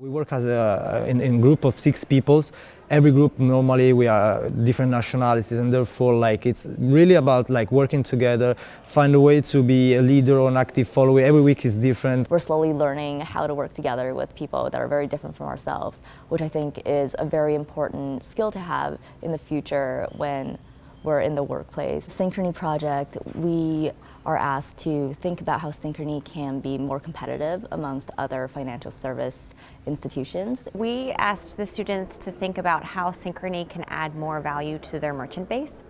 We work as in group of 6 people. Every group normally we are different nationalities, and therefore it's really about working together, find a way to be a leader or an active follower. Every week is different. We're slowly learning how to work together with people that are very different from ourselves, which I think is a very important skill to have in the future when we're in the workplace. Synchrony project, we are asked to think about how Synchrony can be more competitive amongst other financial service institutions. We asked the students to think about how Synchrony can add more value to their merchant base.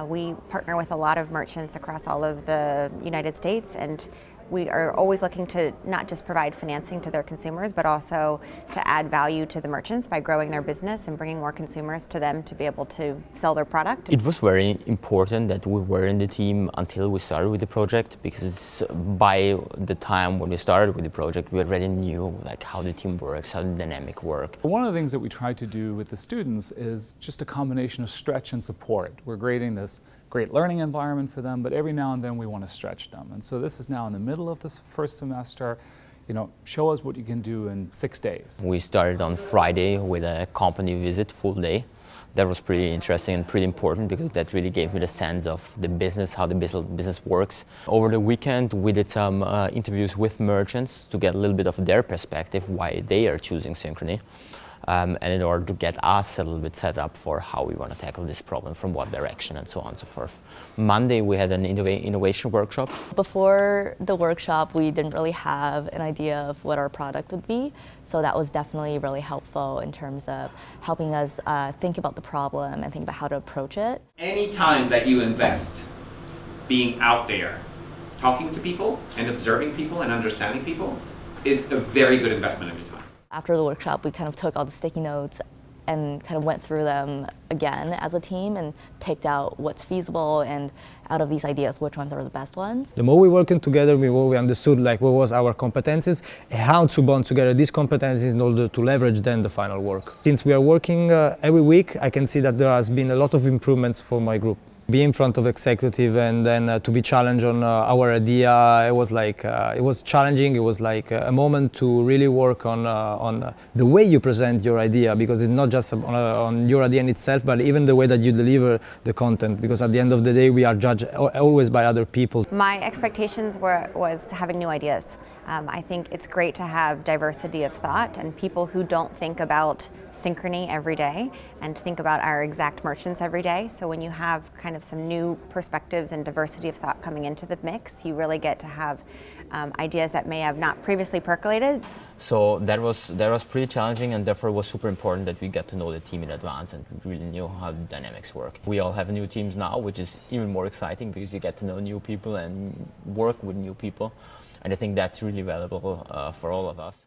We partner with a lot of merchants across all of the United States, and we are always looking to not just provide financing to their consumers, but also to add value to the merchants by growing their business and bringing more consumers to them to be able to sell their product. It was very important that we were in the team until we started with the project, because by the time when we started with the project, we already knew how the team works, how the dynamic works. One of the things that we try to do with the students is just a combination of stretch and support. We're creating this great learning environment for them, but every now and then we want to stretch them. And so this is now in the middle of this first semester. Show us what you can do in 6 days. We started on Friday with a company visit, full day. That was pretty interesting and pretty important, because that really gave me the sense of the business, how the business works. Over the weekend, we did some interviews with merchants to get a little bit of their perspective, why they are choosing Synchrony. And in order to get us a little bit set up for how we want to tackle this problem, from what direction, and so on and so forth. Monday we had an innovation workshop. Before the workshop, we didn't really have an idea of what our product would be, so that was definitely really helpful in terms of helping us think about the problem and think about how to approach it. Any time that you invest being out there, talking to people and observing people and understanding people, is a very good investment of your time. After the workshop, we kind of took all the sticky notes and kind of went through them again as a team and picked out what's feasible, and out of these ideas, which ones are the best ones. The more we working together, the more we understood what was our competencies and how to bond together these competencies in order to leverage then the final work. Since we are working every week, I can see that there has been a lot of improvements for my group. Be in front of executive and then to be challenged on our idea, it was challenging. It was a moment to really work on the way you present your idea, because it's not just on your idea in itself, but even the way that you deliver the content, because at the end of the day we are judged always by other people. My expectations was having new ideas. I think it's great to have diversity of thought and people who don't think about Synchrony every day and think about our exact merchants every day. So when you have kind of some new perspectives and diversity of thought coming into the mix, you really get to have ideas that may have not previously percolated. So that was pretty challenging, and therefore it was super important that we got to know the team in advance and really knew how the dynamics work. We all have new teams now, which is even more exciting because you get to know new people and work with new people. And I think that's really valuable for all of us.